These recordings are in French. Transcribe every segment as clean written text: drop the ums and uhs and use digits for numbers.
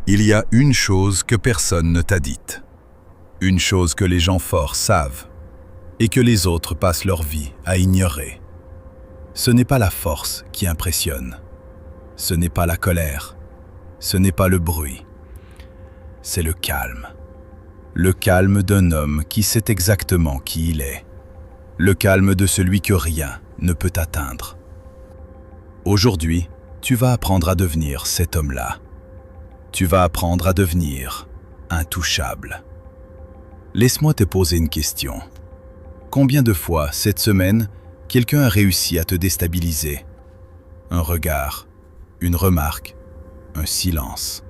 Il y a une chose que personne ne t'a dite. Une chose que les gens forts savent et que les autres passent leur vie à ignorer. Ce n'est pas la force qui impressionne. Ce n'est pas la colère. Ce n'est pas le bruit. C'est le calme. Le calme d'un homme qui sait exactement qui il est. Le calme de celui que rien ne peut atteindre. Aujourd'hui, tu vas apprendre à devenir cet homme-là. Tu vas apprendre à devenir intouchable. Laisse-moi te poser une question. Combien de fois, cette semaine, quelqu'un a réussi à te déstabiliser? Un regard, une remarque, un silence.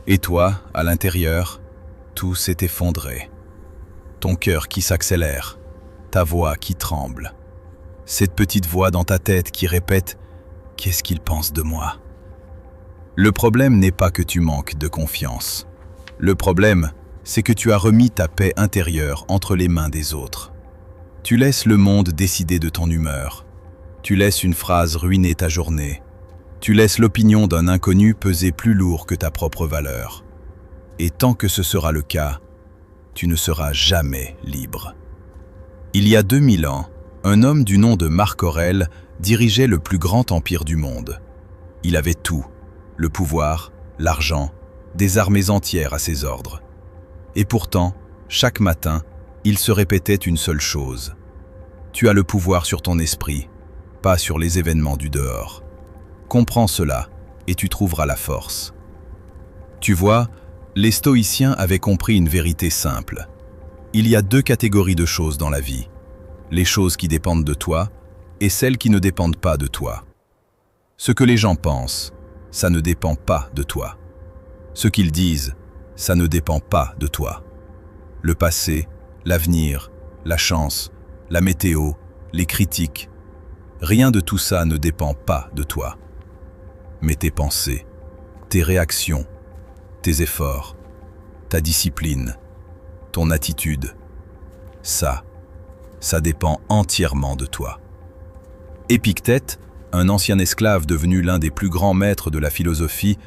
Et toi, à l'intérieur, tout s'est effondré. Ton cœur qui s'accélère, ta voix qui tremble. Cette petite voix dans ta tête qui répète « Qu'est-ce qu'il pense de moi ?» Le problème n'est pas que tu manques de confiance. Le problème, c'est que tu as remis ta paix intérieure entre les mains des autres. Tu laisses le monde décider de ton humeur. Tu laisses une phrase ruiner ta journée. Tu laisses l'opinion d'un inconnu peser plus lourd que ta propre valeur. Et tant que ce sera le cas, tu ne seras jamais libre. Il y a 2000 ans, un homme du nom de Marc Aurèle dirigeait le plus grand empire du monde. Il avait tout, le pouvoir, l'argent, des armées entières à ses ordres. Et pourtant, chaque matin, il se répétait une seule chose. Tu as le pouvoir sur ton esprit, pas sur les événements du dehors. Comprends cela et tu trouveras la force. Tu vois, les stoïciens avaient compris une vérité simple. Il y a deux catégories de choses dans la vie. Les choses qui dépendent de toi et celles qui ne dépendent pas de toi. Ce que les gens pensent, ça ne dépend pas de toi. Ce qu'ils disent, ça ne dépend pas de toi. Le passé, l'avenir, la chance, la météo, les critiques, rien de tout ça ne dépend pas de toi. Mais tes pensées, tes réactions, tes efforts, ta discipline, ton attitude, ça dépend entièrement de toi. Épictète, un ancien esclave devenu l'un des plus grands maîtres de la philosophie,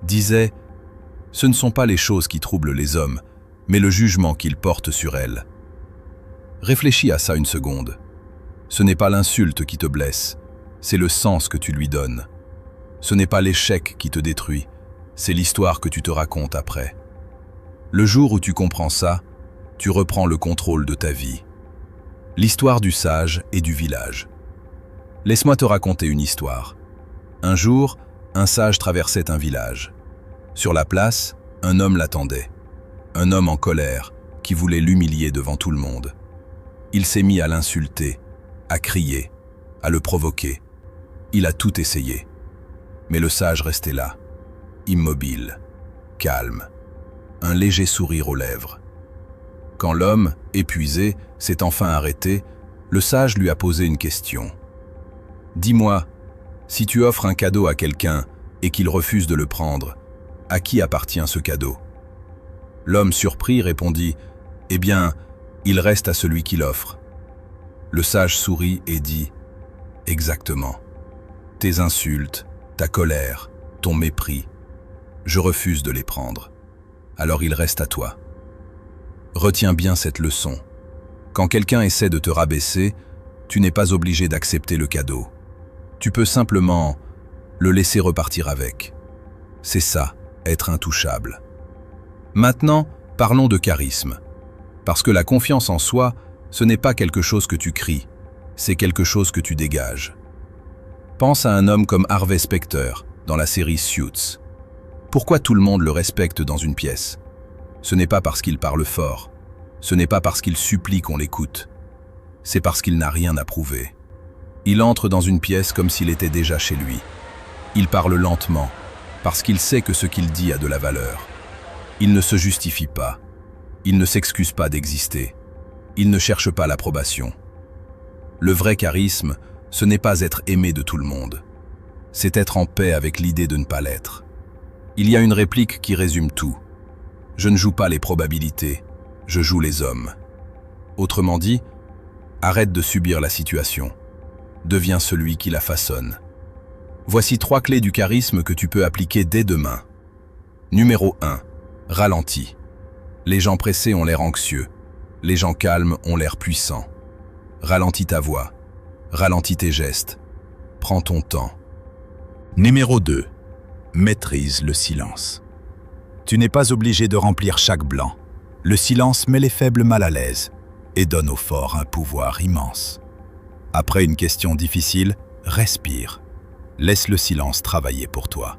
disait « Ce ne sont pas les choses qui troublent les hommes, mais le jugement qu'ils portent sur elles. » Réfléchis à ça une seconde. Ce n'est pas l'insulte qui te blesse, c'est le sens que tu lui donnes. Ce n'est pas l'échec qui te détruit, c'est l'histoire que tu te racontes après. Le jour où tu comprends ça, tu reprends le contrôle de ta vie. L'histoire du sage et du village. Laisse-moi te raconter une histoire. Un jour, un sage traversait un village. Sur la place, un homme l'attendait. Un homme en colère, qui voulait l'humilier devant tout le monde. Il s'est mis à l'insulter, à crier, à le provoquer. Il a tout essayé. Mais le sage restait là, immobile, calme, un léger sourire aux lèvres. Quand l'homme, épuisé, s'est enfin arrêté, le sage lui a posé une question. « Dis-moi, si tu offres un cadeau à quelqu'un et qu'il refuse de le prendre, à qui appartient ce cadeau ?» L'homme surpris répondit « Eh bien, il reste à celui qui l'offre. » Le sage sourit et dit « Exactement. Tes insultes, ta colère, ton mépris, je refuse de les prendre. Alors il reste à toi. Retiens bien cette leçon. Quand quelqu'un essaie de te rabaisser, tu n'es pas obligé d'accepter le cadeau. Tu peux simplement le laisser repartir avec. C'est ça, être intouchable. Maintenant, parlons de charisme. Parce que la confiance en soi, ce n'est pas quelque chose que tu cries, c'est quelque chose que tu dégages. Pense à un homme comme Harvey Specter, dans la série Suits. Pourquoi tout le monde le respecte dans une pièce? Ce n'est pas parce qu'il parle fort, ce n'est pas parce qu'il supplie qu'on l'écoute, c'est parce qu'il n'a rien à prouver. Il entre dans une pièce comme s'il était déjà chez lui. Il parle lentement, parce qu'il sait que ce qu'il dit a de la valeur. Il ne se justifie pas, il ne s'excuse pas d'exister, il ne cherche pas l'approbation. Le vrai charisme, ce n'est pas être aimé de tout le monde, c'est être en paix avec l'idée de ne pas l'être. Il y a une réplique qui résume tout. Je ne joue pas les probabilités, je joue les hommes. Autrement dit, arrête de subir la situation. Deviens celui qui la façonne. Voici 3 clés du charisme que tu peux appliquer dès demain. Numéro 1. Ralentis. Les gens pressés ont l'air anxieux. Les gens calmes ont l'air puissants. Ralentis ta voix. Ralentis tes gestes. Prends ton temps. Numéro 2. Maîtrise le silence. Tu n'es pas obligé de remplir chaque blanc. Le silence met les faibles mal à l'aise et donne aux forts un pouvoir immense. Après une question difficile, respire. Laisse le silence travailler pour toi.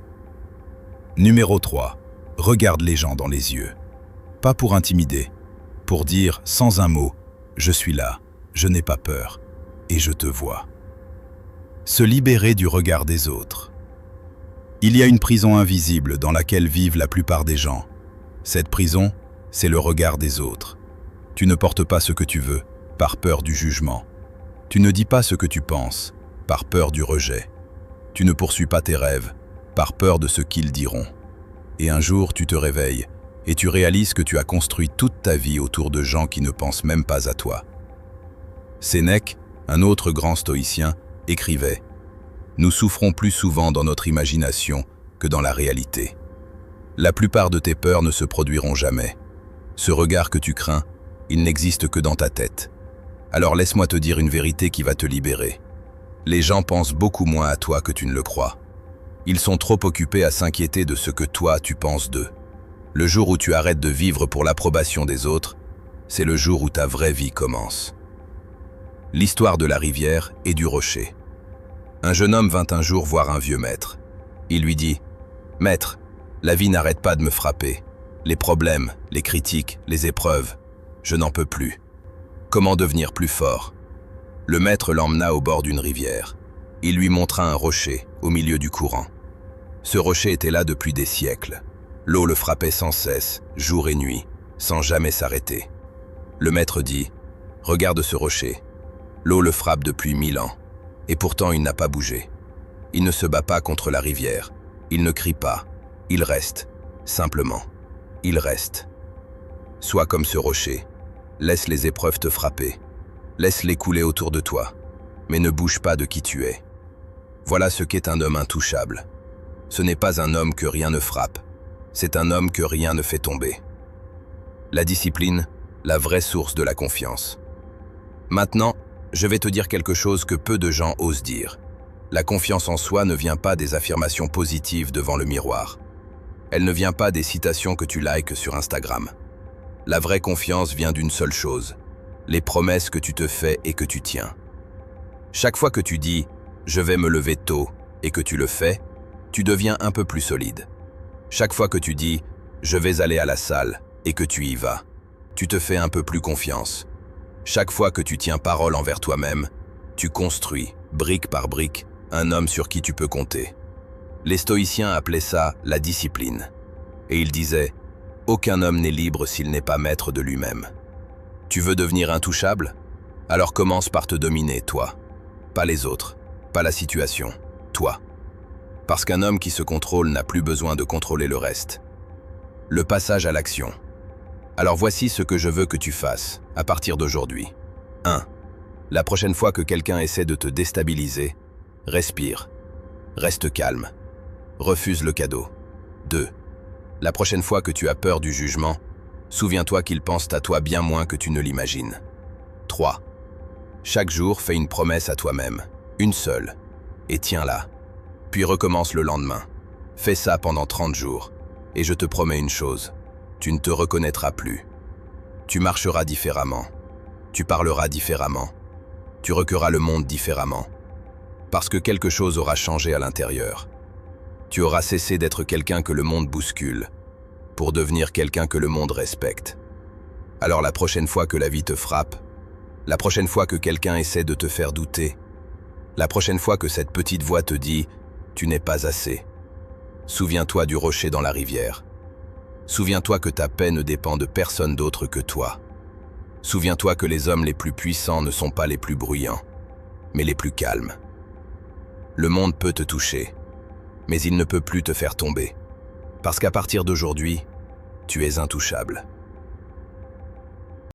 Numéro 3. Regarde les gens dans les yeux. Pas pour intimider, pour dire sans un mot « Je suis là, je n'ai pas peur et je te vois ». Se libérer du regard des autres. Il y a une prison invisible dans laquelle vivent la plupart des gens. Cette prison, c'est le regard des autres. Tu ne portes pas ce que tu veux, par peur du jugement. Tu ne dis pas ce que tu penses, par peur du rejet. Tu ne poursuis pas tes rêves, par peur de ce qu'ils diront. Et un jour, tu te réveilles, et tu réalises que tu as construit toute ta vie autour de gens qui ne pensent même pas à toi. Sénèque, un autre grand stoïcien, écrivait « Nous souffrons plus souvent dans notre imagination que dans la réalité. La plupart de tes peurs ne se produiront jamais. Ce regard que tu crains, il n'existe que dans ta tête. Alors laisse-moi te dire une vérité qui va te libérer. Les gens pensent beaucoup moins à toi que tu ne le crois. Ils sont trop occupés à s'inquiéter de ce que toi tu penses d'eux. Le jour où tu arrêtes de vivre pour l'approbation des autres, c'est le jour où ta vraie vie commence. » L'histoire de la rivière et du rocher. Un jeune homme vint un jour voir un vieux maître. Il lui dit « Maître, la vie n'arrête pas de me frapper. Les problèmes, les critiques, les épreuves, je n'en peux plus. Comment devenir plus fort ?» Le maître l'emmena au bord d'une rivière. Il lui montra un rocher au milieu du courant. Ce rocher était là depuis des siècles. L'eau le frappait sans cesse, jour et nuit, sans jamais s'arrêter. Le maître dit « Regarde ce rocher. L'eau le frappe depuis 1000 ans. Et pourtant il n'a pas bougé. Il ne se bat pas contre la rivière. Il ne crie pas. Il reste. Simplement. Il reste. Sois comme ce rocher. Laisse les épreuves te frapper. Laisse-les couler autour de toi. Mais ne bouge pas de qui tu es. Voilà ce qu'est un homme intouchable. Ce n'est pas un homme que rien ne frappe. C'est un homme que rien ne fait tomber. La discipline, la vraie source de la confiance. Maintenant, je vais te dire quelque chose que peu de gens osent dire. La confiance en soi ne vient pas des affirmations positives devant le miroir. Elle ne vient pas des citations que tu likes sur Instagram. La vraie confiance vient d'une seule chose, les promesses que tu te fais et que tu tiens. Chaque fois que tu dis « je vais me lever tôt » et que tu le fais, tu deviens un peu plus solide. Chaque fois que tu dis « je vais aller à la salle » et que tu y vas, tu te fais un peu plus confiance. Chaque fois que tu tiens parole envers toi-même, tu construis, brique par brique, un homme sur qui tu peux compter. Les stoïciens appelaient ça la discipline. Et ils disaient « Aucun homme n'est libre s'il n'est pas maître de lui-même. » Tu veux devenir intouchable? Alors commence par te dominer, toi. Pas les autres, pas la situation, toi. Parce qu'un homme qui se contrôle n'a plus besoin de contrôler le reste. Le passage à l'action. Alors voici ce que je veux que tu fasses, à partir d'aujourd'hui. 1. La prochaine fois que quelqu'un essaie de te déstabiliser, respire. Reste calme. Refuse le cadeau. 2. La prochaine fois que tu as peur du jugement, souviens-toi qu'ils pensent à toi bien moins que tu ne l'imagines. 3. Chaque jour, fais une promesse à toi-même, une seule, et tiens-la. Puis recommence le lendemain. Fais ça pendant 30 jours, et je te promets une chose. Tu ne te reconnaîtras plus. Tu marcheras différemment. Tu parleras différemment. Tu recueilleras le monde différemment. Parce que quelque chose aura changé à l'intérieur. Tu auras cessé d'être quelqu'un que le monde bouscule, pour devenir quelqu'un que le monde respecte. Alors la prochaine fois que la vie te frappe, la prochaine fois que quelqu'un essaie de te faire douter, la prochaine fois que cette petite voix te dit « tu n'es pas assez », souviens-toi du rocher dans la rivière. Souviens-toi que ta paix ne dépend de personne d'autre que toi. Souviens-toi que les hommes les plus puissants ne sont pas les plus bruyants, mais les plus calmes. Le monde peut te toucher, mais il ne peut plus te faire tomber. Parce qu'à partir d'aujourd'hui, tu es intouchable.